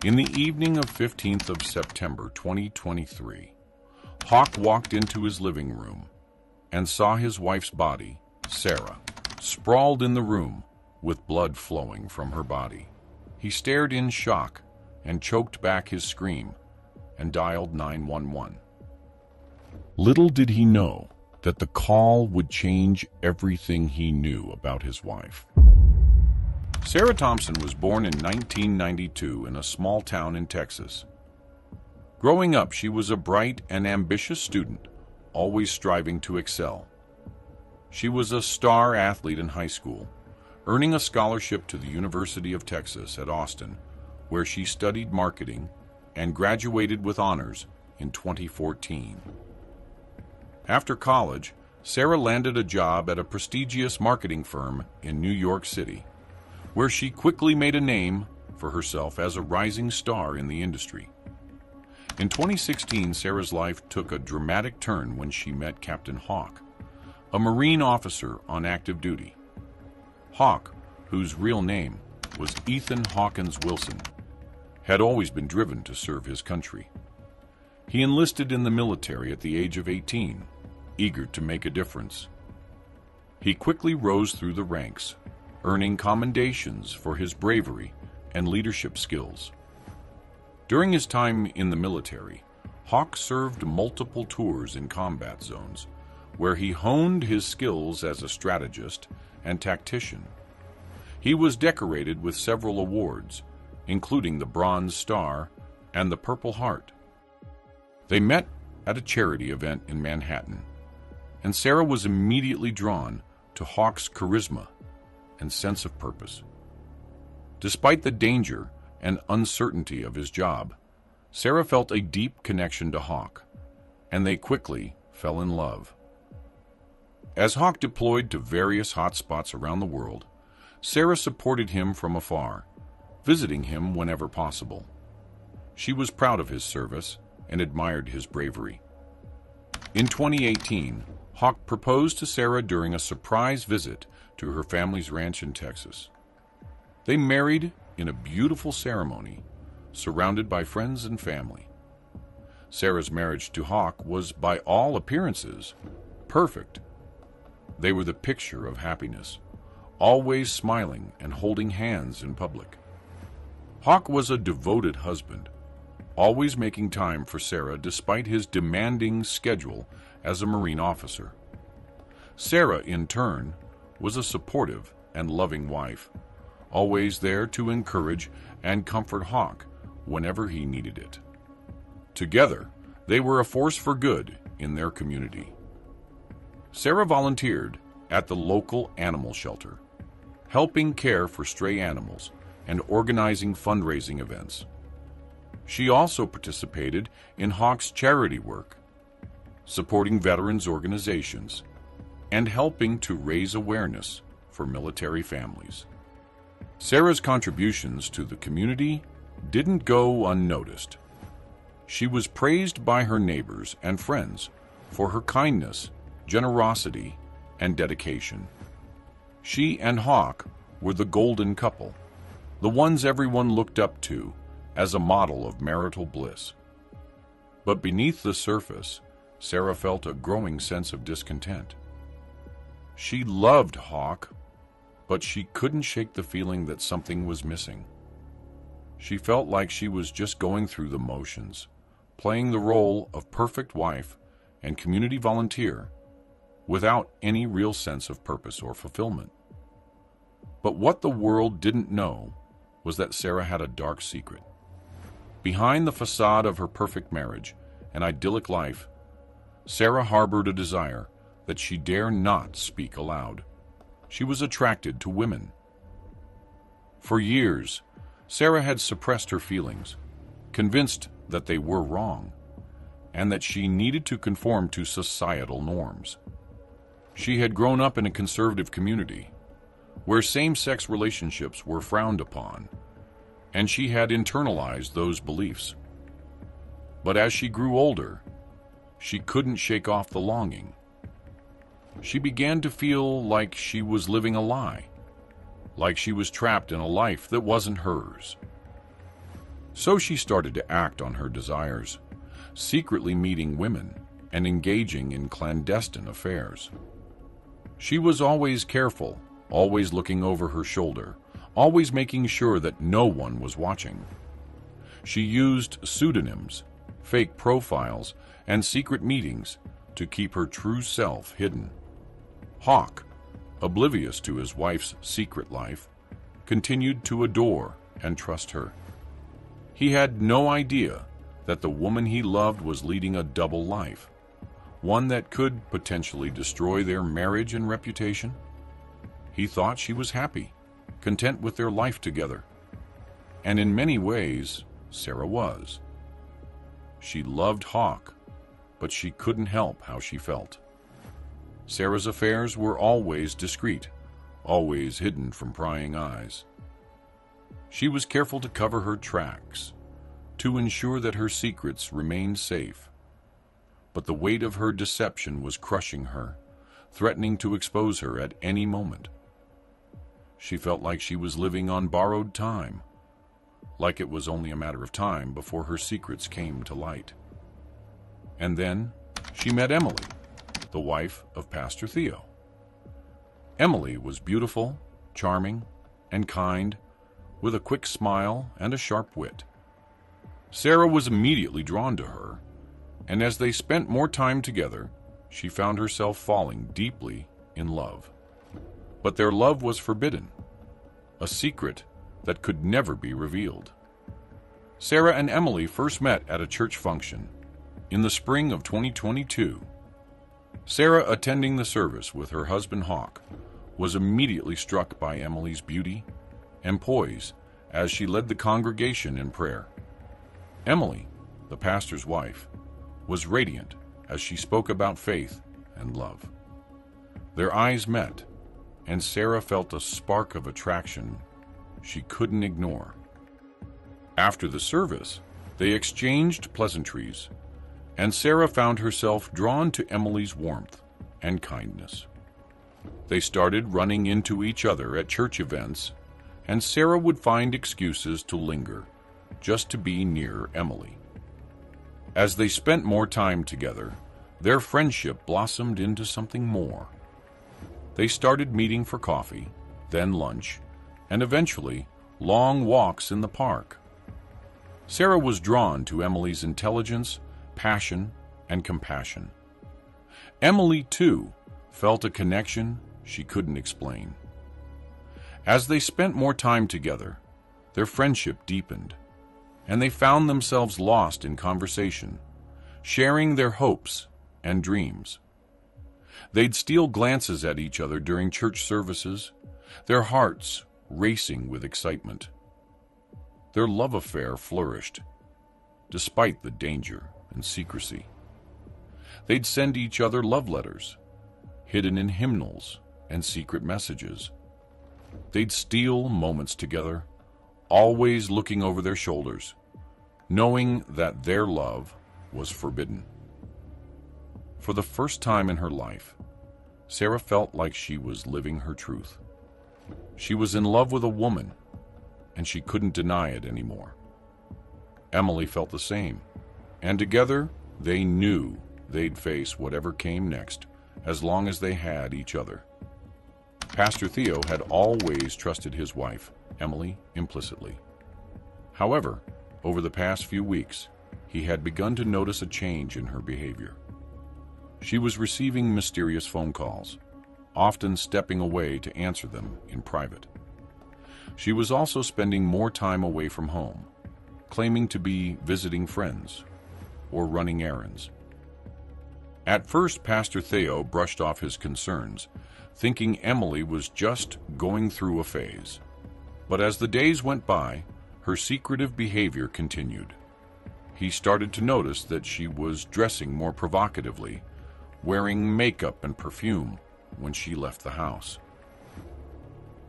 In the evening of 15th of September 2023, Hawk walked into his living room and saw his wife's body, Sarah, sprawled in the room with blood flowing from her body. He stared in shock and choked back his scream and dialed 911. Little did he know that the call would change everything he knew about his wife. Sarah Thompson was born in 1992 in a small town in Texas. Growing up, she was a bright and ambitious student, always striving to excel. She was a star athlete in high school, earning a scholarship to the University of Texas at Austin, where she studied marketing and graduated with honors in 2014. After college, Sarah landed a job at a prestigious marketing firm in New York City, where she quickly made a name for herself as a rising star in the industry. In 2016, Sarah's life took a dramatic turn when she met Captain Hawk, a Marine officer on active duty. Hawk, whose real name was Ethan Hawkins Wilson, had always been driven to serve his country. He enlisted in the military at the age of 18, eager to make a difference. He quickly rose through the ranks, earning commendations for his bravery and leadership skills. During his time in the military, Hawk served multiple tours in combat zones, where he honed his skills as a strategist and tactician. He was decorated with several awards, including the Bronze Star and the Purple Heart. They met at a charity event in Manhattan, and Sarah was immediately drawn to Hawk's charisma and sense of purpose. Despite the danger and uncertainty of his job, Sarah felt a deep connection to Hawk, and they quickly fell in love. As Hawk deployed to various hotspots around the world, Sarah supported him from afar, visiting him whenever possible. She was proud of his service and admired his bravery. In 2018, Hawk proposed to Sarah during a surprise visit to her family's ranch in Texas. They married in a beautiful ceremony, surrounded by friends and family. Sarah's marriage to Hawk was, by all appearances, perfect. They were the picture of happiness, always smiling and holding hands in public. Hawk was a devoted husband, always making time for Sarah despite his demanding schedule as a Marine officer. Sarah, in turn, was a supportive and loving wife, always there to encourage and comfort Hawk whenever he needed it. Together, they were a force for good in their community. Sarah volunteered at the local animal shelter, helping care for stray animals and organizing fundraising events. She also participated in Hawk's charity work, supporting veterans organizations and helping to raise awareness for military families. Sarah's contributions to the community didn't go unnoticed. She was praised by her neighbors and friends for her kindness, generosity, and dedication. She and Hawk were the golden couple, the ones everyone looked up to as a model of marital bliss. But beneath the surface, Sarah felt a growing sense of discontent. She loved Hawk, but she couldn't shake the feeling that something was missing. She felt like she was just going through the motions, playing the role of perfect wife and community volunteer without any real sense of purpose or fulfillment. But what the world didn't know was that Sarah had a dark secret. Behind the facade of her perfect marriage and idyllic life, Sarah harbored a desire that she dare not speak aloud. She was attracted to women. For years, Sarah had suppressed her feelings, convinced that they were wrong, and that she needed to conform to societal norms. She had grown up in a conservative community, where same-sex relationships were frowned upon, and she had internalized those beliefs. But as she grew older, she couldn't shake off the longing. She began to feel like she was living a lie, like she was trapped in a life that wasn't hers. So she started to act on her desires, secretly meeting women and engaging in clandestine affairs. She was always careful, always looking over her shoulder, always making sure that no one was watching. She used pseudonyms, fake profiles, and secret meetings to keep her true self hidden. Hawk, oblivious to his wife's secret life, continued to adore and trust her. He had no idea that the woman he loved was leading a double life, one that could potentially destroy their marriage and reputation. He thought she was happy, content with their life together. And in many ways, Sarah was. She loved Hawk, but she couldn't help how she felt. Sarah's affairs were always discreet, always hidden from prying eyes. She was careful to cover her tracks, to ensure that her secrets remained safe. But the weight of her deception was crushing her, threatening to expose her at any moment. She felt like she was living on borrowed time, like it was only a matter of time before her secrets came to light. And then she met Emily, the wife of Pastor Theo. Emily was beautiful, charming, and kind, with a quick smile and a sharp wit. Sarah was immediately drawn to her, and as they spent more time together, she found herself falling deeply in love. But their love was forbidden, a secret that could never be revealed. Sarah and Emily first met at a church function in the spring of 2022. Sarah, attending the service with her husband Hawk, was immediately struck by Emily's beauty and poise as she led the congregation in prayer. Emily, the pastor's wife, was radiant as she spoke about faith and love. Their eyes met, and Sarah felt a spark of attraction she couldn't ignore. After the service, they exchanged pleasantries, and Sarah found herself drawn to Emily's warmth and kindness. They started running into each other at church events, and Sarah would find excuses to linger, just to be near Emily. As they spent more time together, their friendship blossomed into something more. They started meeting for coffee, then lunch, and eventually long walks in the park. Sarah was drawn to Emily's intelligence, passion, and compassion. Emily, too, felt a connection she couldn't explain. As they spent more time together, their friendship deepened, and they found themselves lost in conversation, sharing their hopes and dreams. They'd steal glances at each other during church services, their hearts racing with excitement. Their love affair flourished, despite the danger and secrecy. They'd send each other love letters, hidden in hymnals and secret messages. They'd steal moments together, always looking over their shoulders, knowing that their love was forbidden. For the first time in her life, Sarah felt like she was living her truth. She was in love with a woman, and she couldn't deny it anymore. Emily felt the same, and together they knew they'd face whatever came next as long as they had each other. Pastor Theo had always trusted his wife, Emily, implicitly. However, over the past few weeks, he had begun to notice a change in her behavior. She was receiving mysterious phone calls, often stepping away to answer them in private. She was also spending more time away from home, claiming to be visiting friends or running errands. At first, Pastor Theo brushed off his concerns, thinking Emily was just going through a phase. But as the days went by, her secretive behavior continued. He started to notice that she was dressing more provocatively, wearing makeup and perfume when she left the house.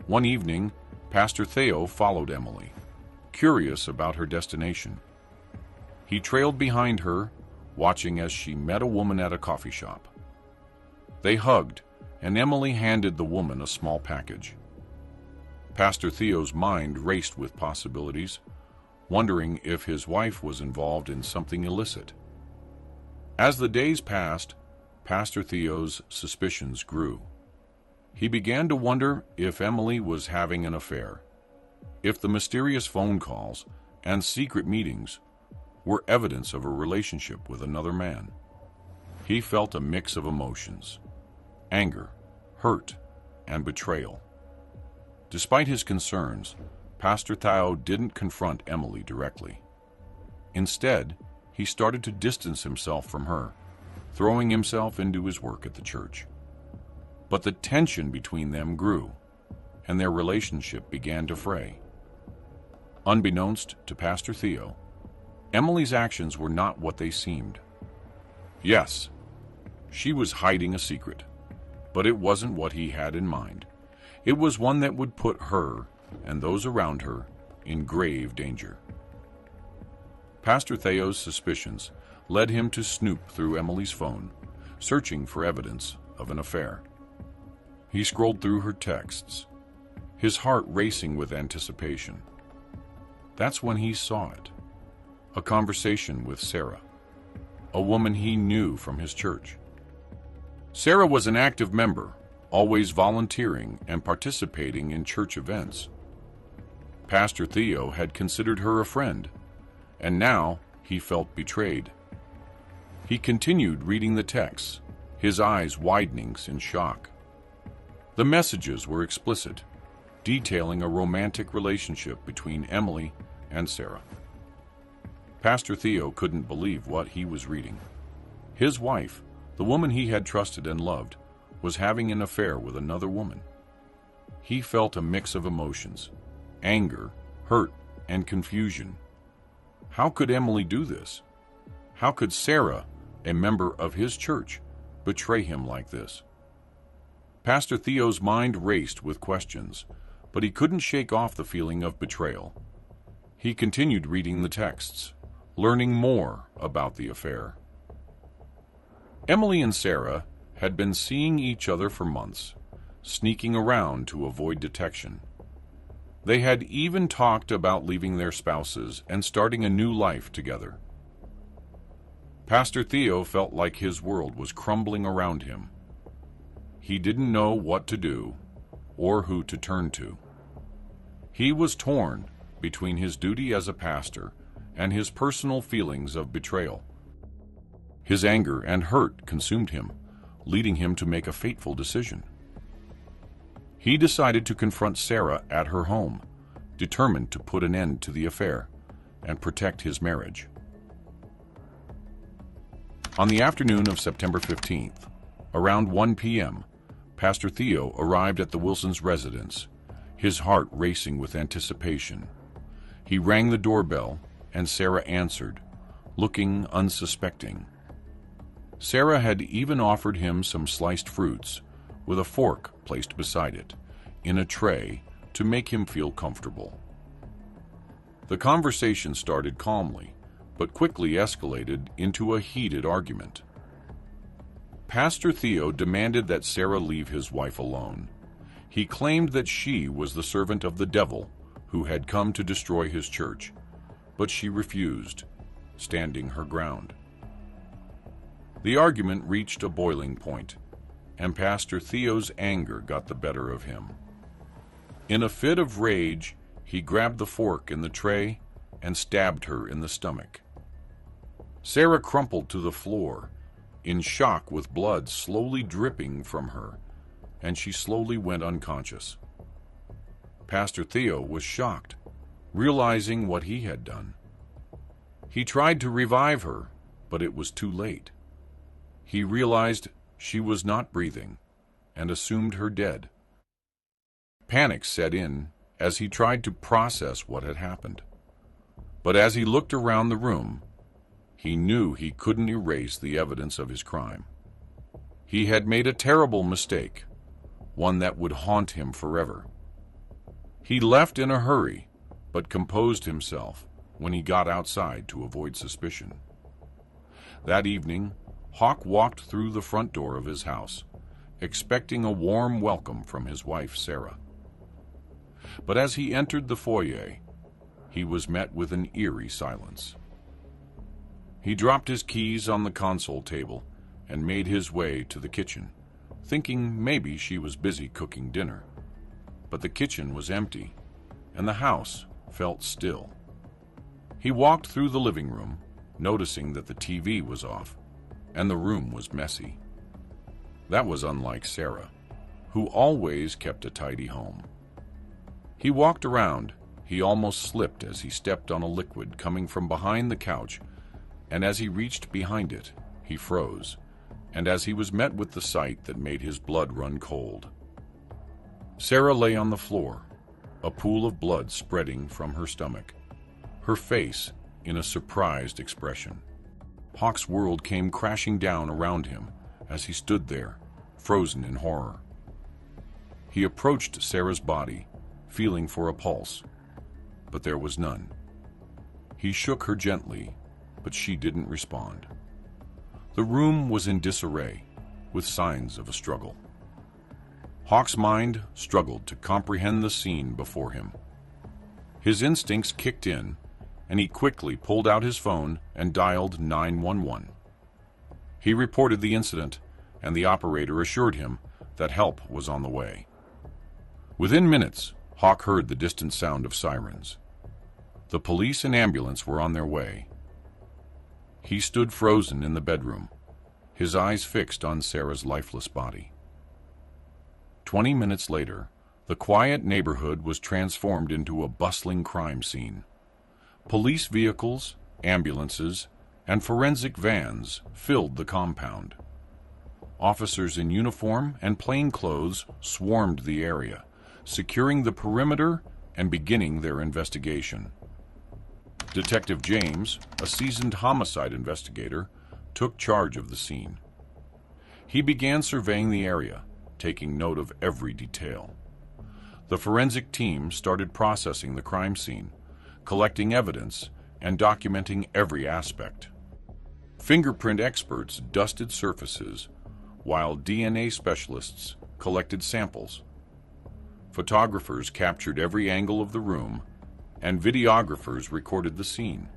One evening, Pastor Theo followed Emily, curious about her destination. He trailed behind her, watching as she met a woman at a coffee shop. They hugged, and Emily handed the woman a small package. Pastor Theo's mind raced with possibilities. wondering if his wife was involved in something illicit. As the days passed, Pastor Theo's suspicions grew. He began to wonder if Emily was having an affair, if the mysterious phone calls and secret meetings were evidence of a relationship with another man. He felt a mix of emotions: anger, hurt, and betrayal. Despite his concerns, Pastor Theo didn't confront Emily directly. Instead, he started to distance himself from her, throwing himself into his work at the church. But the tension between them grew, and their relationship began to fray. Unbeknownst to Pastor Theo, Emily's actions were not what they seemed. Yes, she was hiding a secret, but it wasn't what he had in mind. It was one that would put her and those around her in grave danger. Pastor Theo's suspicions led him to snoop through Emily's phone, searching for evidence of an affair. He scrolled through her texts, his heart racing with anticipation. That's when he saw it: a conversation with Sarah, a woman he knew from his church. Sarah was an active member, always volunteering and participating in church events. Pastor Theo had considered her a friend, and now he felt betrayed. He continued reading the texts, his eyes widening in shock. The messages were explicit, detailing a romantic relationship between Emily and Sarah. Pastor Theo couldn't believe what he was reading. His wife, the woman he had trusted and loved, was having an affair with another woman. He felt a mix of emotions: anger, hurt, and confusion. How could Emily do this? How could Sarah, a member of his church, betray him like this? Pastor Theo's mind raced with questions, but he couldn't shake off the feeling of betrayal. He continued reading the texts, learning more about the affair. Emily and Sarah had been seeing each other for months, sneaking around to avoid detection. They had even talked about leaving their spouses and starting a new life together. Pastor Theo felt like his world was crumbling around him. He didn't know what to do or who to turn to. He was torn between his duty as a pastor and his personal feelings of betrayal. His anger and hurt consumed him, leading him to make a fateful decision. He decided to confront Sarah at her home, determined to put an end to the affair and protect his marriage. On the afternoon of September 15th, around 1 p.m., Pastor Theo arrived at the Wilsons' residence, his heart racing with anticipation. He rang the doorbell, and Sarah answered, looking unsuspecting. Sarah had even offered him some sliced fruits, with a fork placed beside it, in a tray, to make him feel comfortable. The conversation started calmly, but quickly escalated into a heated argument. Pastor Theo demanded that Sarah leave his wife alone. He claimed that she was the servant of the devil who had come to destroy his church, but she refused, standing her ground. The argument reached a boiling point, and Pastor Theo's anger got the better of him. In a fit of rage, he grabbed the fork in the tray and stabbed her in the stomach. Sarah crumpled to the floor, in shock with blood slowly dripping from her, and she slowly went unconscious. Pastor Theo was shocked, realizing what he had done. He tried to revive her, but it was too late. He realized she was not breathing and assumed her dead. Panic set in as he tried to process what had happened. But as he looked around the room, he knew he couldn't erase the evidence of his crime. He had made a terrible mistake, one that would haunt him forever. He left in a hurry, but composed himself when he got outside to avoid suspicion. That evening, Hawk walked through the front door of his house, expecting a warm welcome from his wife, Sarah. But as he entered the foyer, he was met with an eerie silence. He dropped his keys on the console table and made his way to the kitchen, thinking maybe she was busy cooking dinner. But the kitchen was empty, and the house felt still. He walked through the living room, noticing that the TV was off, and the room was messy. That was unlike Sarah, who always kept a tidy home. He walked around. He almost slipped as he stepped on a liquid coming from behind the couch, and as he reached behind it, he froze, and as he was met with the sight that made his blood run cold. Sarah lay on the floor, a pool of blood spreading from her stomach, her face in a surprised expression. Hawk's world came crashing down around him as he stood there, frozen in horror. He approached Sarah's body, feeling for a pulse, but there was none. He shook her gently, but she didn't respond. The room was in disarray, with signs of a struggle. Hawk's mind struggled to comprehend the scene before him. His instincts kicked in, and he quickly pulled out his phone and dialed 911. He reported the incident, and the operator assured him that help was on the way. Within minutes, Hawk heard the distant sound of sirens. The police and ambulance were on their way. He stood frozen in the bedroom, his eyes fixed on Sarah's lifeless body. 20 minutes later, the quiet neighborhood was transformed into a bustling crime scene. Police vehicles, ambulances, and forensic vans filled the compound. Officers in uniform and plain clothes swarmed the area, securing the perimeter and beginning their investigation. Detective James, a seasoned homicide investigator, took charge of the scene. He began surveying the area, taking note of every detail. The forensic team started processing the crime scene, collecting evidence, and documenting every aspect. Fingerprint experts dusted surfaces, while DNA specialists collected samples. Photographers captured every angle of the room, and videographers recorded the scene.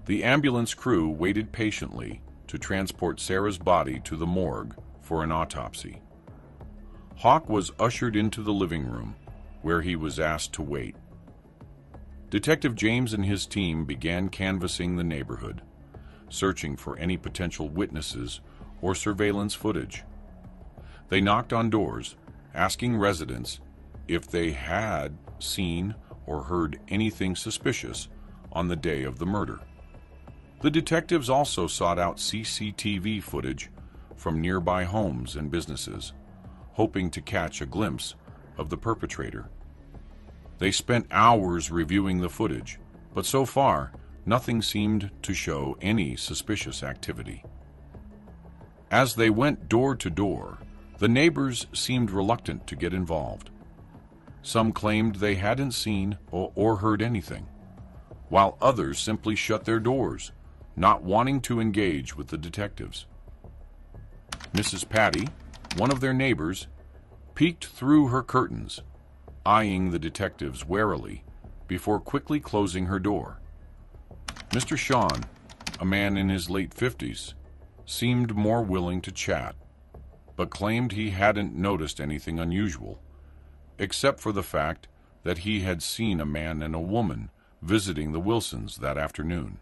The ambulance crew waited patiently to transport Sarah's body to the morgue for an autopsy. Hawk was ushered into the living room, where he was asked to wait. Detective James and his team began canvassing the neighborhood, searching for any potential witnesses or surveillance footage. They knocked on doors, asking residents if they had seen or heard anything suspicious on the day of the murder. The detectives also sought out CCTV footage from nearby homes and businesses, hoping to catch a glimpse of the perpetrator. They spent hours reviewing the footage, but so far, nothing seemed to show any suspicious activity. As they went door to door, the neighbors seemed reluctant to get involved. Some claimed they hadn't seen or heard anything, while others simply shut their doors, not wanting to engage with the detectives. Mrs. Patty, one of their neighbors, peeked through her curtains, eyeing the detectives warily before quickly closing her door. Mr. Sean, a man in his late 50s, seemed more willing to chat, but claimed he hadn't noticed anything unusual, except for the fact that he had seen a man and a woman visiting the Wilsons that afternoon.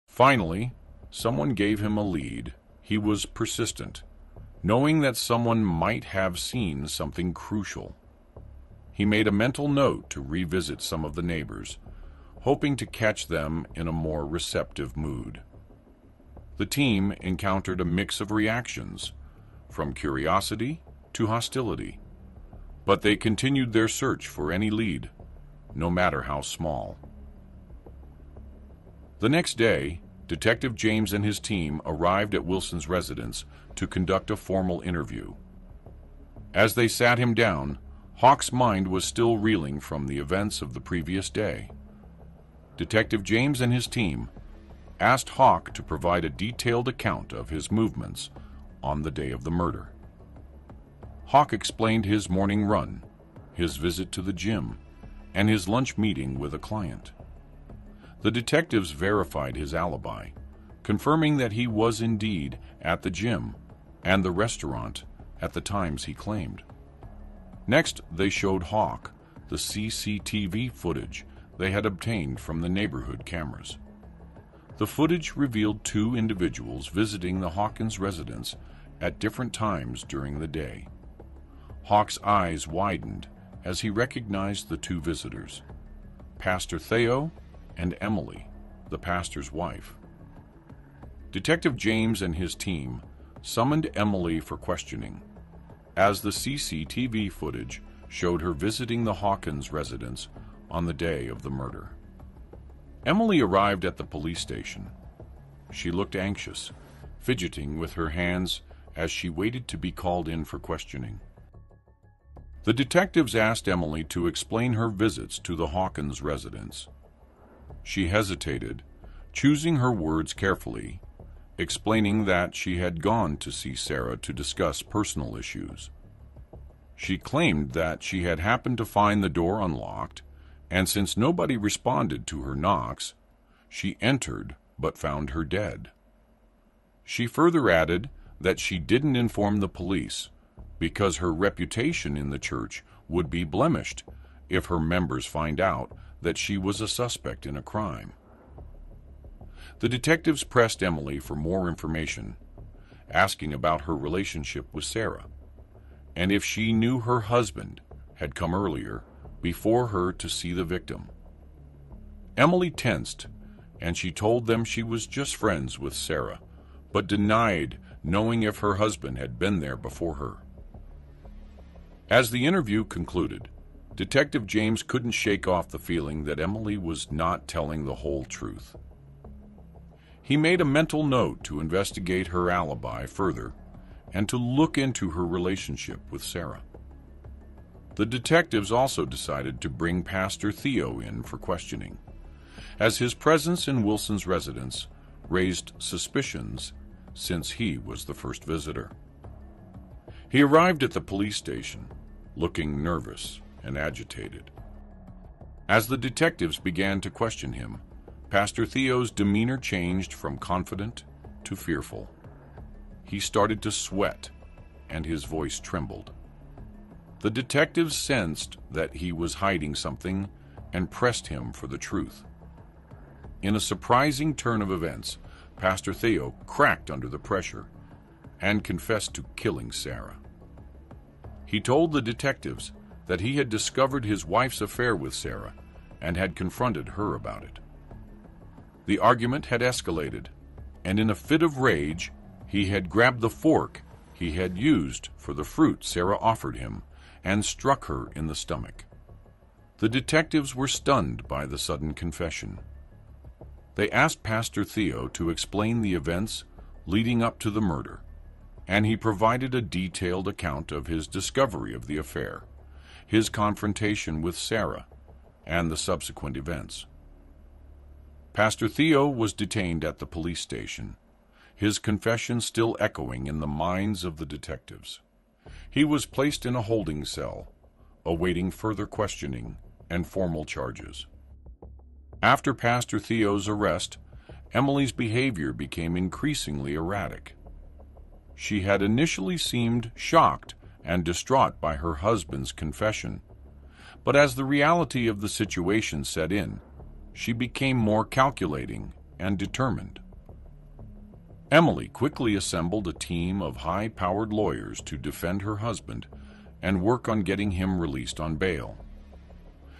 Finally, someone gave him a lead. He was persistent, knowing that someone might have seen something crucial. He made a mental note to revisit some of the neighbors, hoping to catch them in a more receptive mood. The team encountered a mix of reactions, from curiosity to hostility, but they continued their search for any lead, no matter how small. The next day, Detective James and his team arrived at Wilson's residence to conduct a formal interview. As they sat him down, Hawk's mind was still reeling from the events of the previous day. Detective James and his team asked Hawk to provide a detailed account of his movements on the day of the murder. Hawk explained his morning run, his visit to the gym, and his lunch meeting with a client. The detectives verified his alibi, confirming that he was indeed at the gym and the restaurant at the times he claimed. Next, they showed Hawk the CCTV footage they had obtained from the neighborhood cameras. The footage revealed two individuals visiting the Hawkins residence at different times during the day. Hawk's eyes widened as he recognized the two visitors, Pastor Theo and Emily, the pastor's wife. Detective James and his team summoned Emily for questioning, as the CCTV footage showed her visiting the Hawkins residence on the day of the murder. Emily arrived at the police station. She looked anxious, fidgeting with her hands as she waited to be called in for questioning. The detectives asked Emily to explain her visits to the Hawkins residence. She hesitated, choosing her words carefully, explaining that she had gone to see Sarah to discuss personal issues. She claimed that she had happened to find the door unlocked, and since nobody responded to her knocks, she entered but found her dead. She further added that she didn't inform the police because her reputation in the church would be blemished if her members find out that she was a suspect in a crime. The detectives pressed Emily for more information, asking about her relationship with Sarah, and if she knew her husband had come earlier before her to see the victim. Emily tensed, and she told them she was just friends with Sarah, but denied knowing if her husband had been there before her. As the interview concluded, Detective James couldn't shake off the feeling that Emily was not telling the whole truth. He made a mental note to investigate her alibi further and to look into her relationship with Sarah. The detectives also decided to bring Pastor Theo in for questioning, as his presence in Wilson's residence raised suspicions since he was the first visitor. He arrived at the police station, looking nervous and agitated. As the detectives began to question him, Pastor Theo's demeanor changed from confident to fearful. He started to sweat, and his voice trembled. The detectives sensed that he was hiding something and pressed him for the truth. In a surprising turn of events, Pastor Theo cracked under the pressure and confessed to killing Sarah. He told the detectives that he had discovered his wife's affair with Sarah and had confronted her about it. The argument had escalated, and in a fit of rage, he had grabbed the fork he had used for the fruit Sarah offered him and struck her in the stomach. The detectives were stunned by the sudden confession. They asked Pastor Theo to explain the events leading up to the murder, and he provided a detailed account of his discovery of the affair, his confrontation with Sarah, and the subsequent events. Pastor Theo was detained at the police station, his confession still echoing in the minds of the detectives. He was placed in a holding cell, awaiting further questioning and formal charges. After Pastor Theo's arrest, Emily's behavior became increasingly erratic. She had initially seemed shocked and distraught by her husband's confession, but as the reality of the situation set in, she became more calculating and determined. Emily quickly assembled a team of high-powered lawyers to defend her husband and work on getting him released on bail.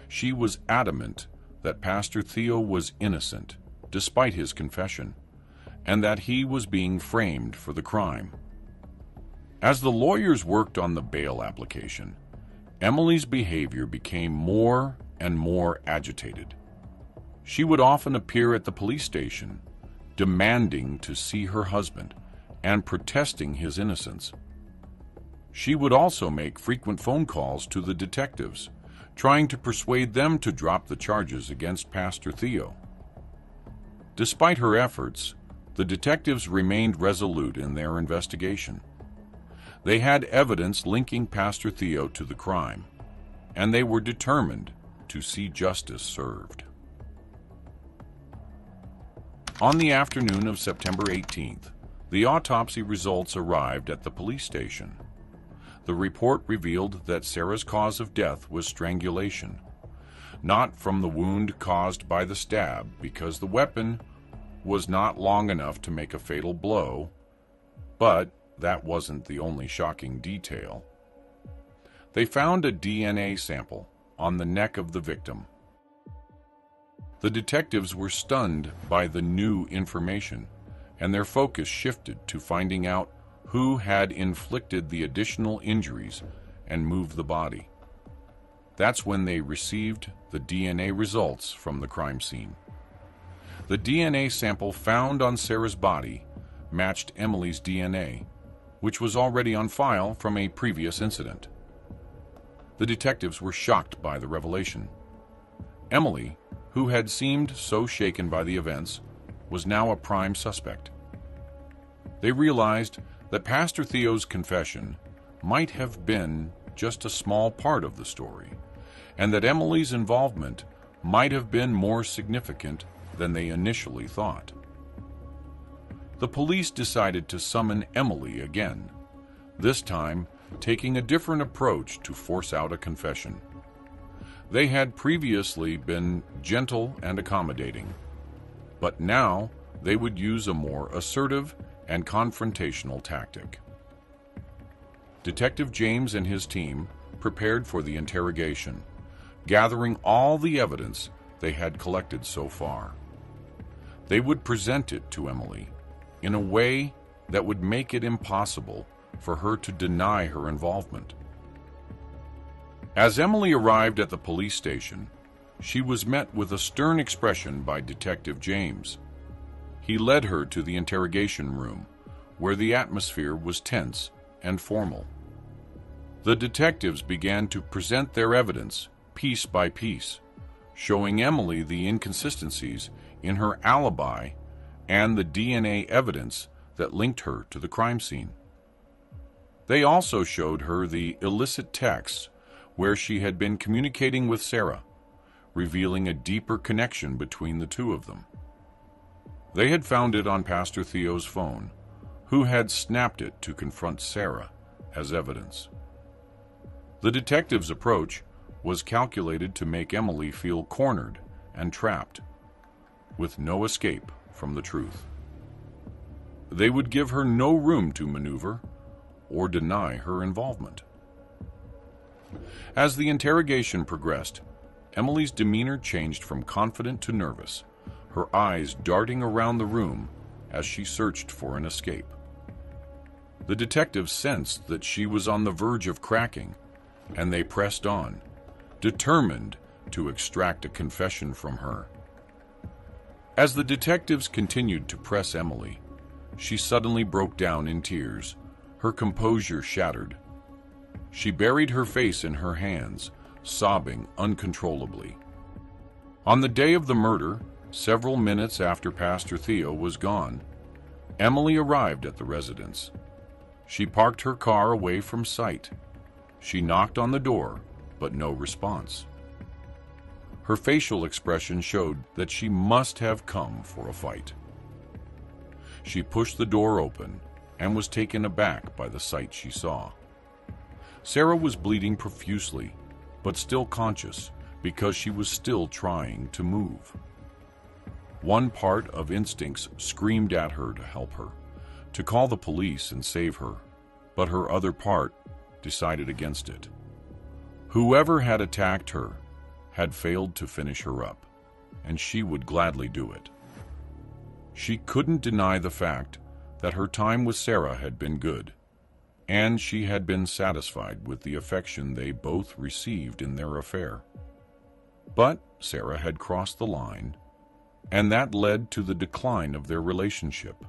She was adamant that Pastor Theo was innocent, despite his confession, and that he was being framed for the crime. As the lawyers worked on the bail application, Emily's behavior became more and more agitated. She would often appear at the police station, demanding to see her husband and protesting his innocence. She would also make frequent phone calls to the detectives, trying to persuade them to drop the charges against Pastor Theo. Despite her efforts, the detectives remained resolute in their investigation. They had evidence linking Pastor Theo to the crime, and they were determined to see justice served. On the afternoon of September 18th, the autopsy results arrived at the police station. The report revealed that Sarah's cause of death was strangulation, not from the wound caused by the stab, because the weapon was not long enough to make a fatal blow, but that wasn't the only shocking detail. They found a DNA sample on the neck of the victim. The detectives were stunned by the new information, and their focus shifted to finding out who had inflicted the additional injuries and moved the body. That's when they received the DNA results from the crime scene. The DNA sample found on Sarah's body matched Emily's DNA, which was already on file from a previous incident. The detectives were shocked by the revelation. Emily, who had seemed so shaken by the events, was now a prime suspect. They realized that Pastor Theo's confession might have been just a small part of the story, and that Emily's involvement might have been more significant than they initially thought. The police decided to summon Emily again, this time taking a different approach to force out a confession. They had previously been gentle and accommodating, but now they would use a more assertive and confrontational tactic. Detective James and his team prepared for the interrogation, gathering all the evidence they had collected so far. They would present it to Emily in a way that would make it impossible for her to deny her involvement. As Emily arrived at the police station, she was met with a stern expression by Detective James. He led her to the interrogation room, where the atmosphere was tense and formal. The detectives began to present their evidence piece by piece, showing Emily the inconsistencies in her alibi and the DNA evidence that linked her to the crime scene. They also showed her the illicit texts where she had been communicating with Sarah, revealing a deeper connection between the two of them. They had found it on Pastor Theo's phone, who had snapped it to confront Sarah as evidence. The detective's approach was calculated to make Emily feel cornered and trapped, with no escape from the truth. They would give her no room to maneuver or deny her involvement. As the interrogation progressed, Emily's demeanor changed from confident to nervous, her eyes darting around the room as she searched for an escape. The detectives sensed that she was on the verge of cracking, and they pressed on, determined to extract a confession from her. As the detectives continued to press Emily, she suddenly broke down in tears, her composure shattered. She buried her face in her hands, sobbing uncontrollably. On the day of the murder, several minutes after Pastor Theo was gone, Emily arrived at the residence. She parked her car away from sight. She knocked on the door, but no response. Her facial expression showed that she must have come for a fight. She pushed the door open and was taken aback by the sight she saw. Sarah was bleeding profusely, but still conscious because she was still trying to move. One part of instincts screamed at her to help her, to call the police and save her, but her other part decided against it. Whoever had attacked her had failed to finish her up, and she would gladly do it. She couldn't deny the fact that her time with Sarah had been good, and she had been satisfied with the affection they both received in their affair. But Sarah had crossed the line, and that led to the decline of their relationship.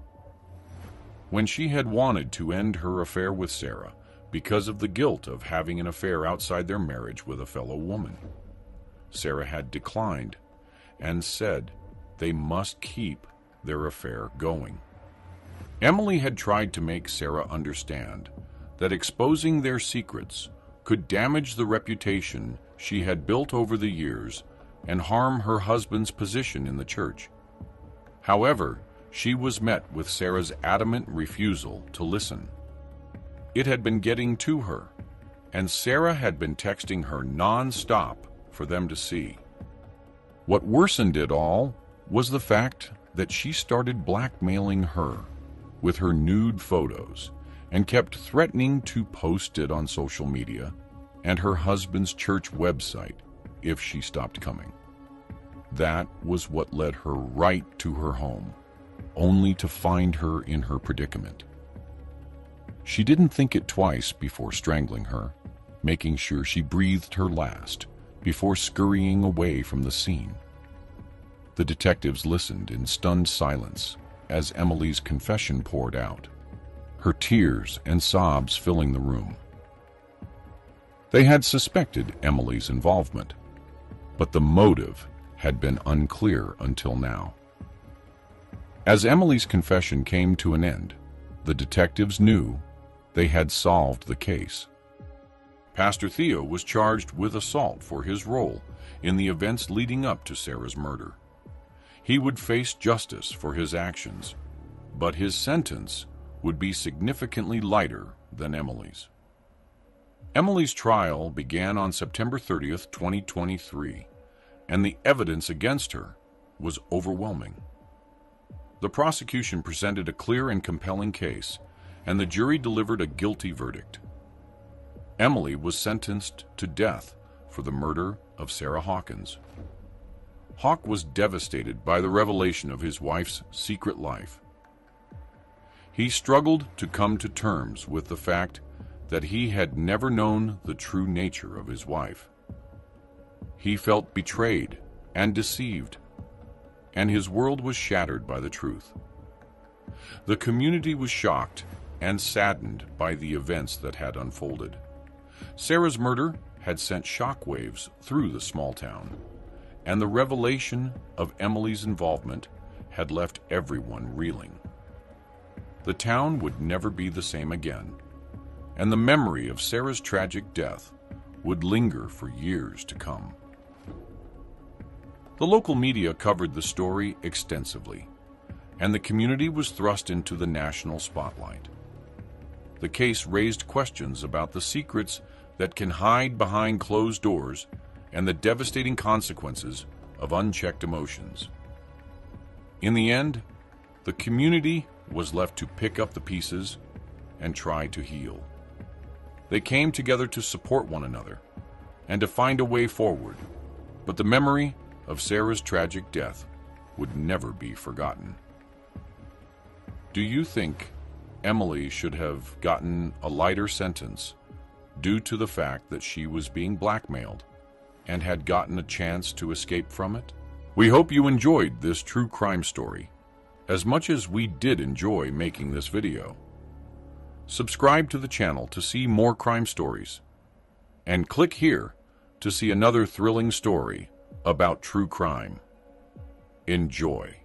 When she had wanted to end her affair with Sarah because of the guilt of having an affair outside their marriage with a fellow woman, Sarah had declined and said they must keep their affair going. Emily had tried to make Sarah understand that exposing their secrets could damage the reputation she had built over the years and harm her husband's position in the church. However, she was met with Sarah's adamant refusal to listen. It had been getting to her, and Sarah had been texting her non-stop for them to see. What worsened it all was the fact that she started blackmailing her with her nude photos and kept threatening to post it on social media and her husband's church website if she stopped coming. That was what led her right to her home, only to find her in her predicament. She didn't think it twice before strangling her, making sure she breathed her last before scurrying away from the scene. The detectives listened in stunned silence as Emily's confession poured out, her tears and sobs filling the room. They had suspected Emily's involvement, but the motive had been unclear until now. As Emily's confession came to an end, the detectives knew they had solved the case. Pastor Theo was charged with assault for his role in the events leading up to Sarah's murder. He would face justice for his actions, but his sentence would be significantly lighter than Emily's. Emily's trial began on September 30th, 2023, and the evidence against her was overwhelming. The prosecution presented a clear and compelling case, and the jury delivered a guilty verdict. Emily was sentenced to death for the murder of Sarah Hawkins. Hawk was devastated by the revelation of his wife's secret life. He struggled to come to terms with the fact that he had never known the true nature of his wife. He felt betrayed and deceived, and his world was shattered by the truth. The community was shocked and saddened by the events that had unfolded. Sarah's murder had sent shockwaves through the small town, and the revelation of Emily's involvement had left everyone reeling. The town would never be the same again, and the memory of Sarah's tragic death would linger for years to come. The local media covered the story extensively, and the community was thrust into the national spotlight. The case raised questions about the secrets that can hide behind closed doors and the devastating consequences of unchecked emotions. In the end, the community was left to pick up the pieces and try to heal. They came together to support one another and to find a way forward, but the memory of Sarah's tragic death would never be forgotten. Do you think Emily should have gotten a lighter sentence due to the fact that she was being blackmailed and had gotten a chance to escape from it? We hope you enjoyed this true crime story as much as we did enjoy making this video. Subscribe to the channel to see more crime stories, and click here to see another thrilling story about true crime. Enjoy.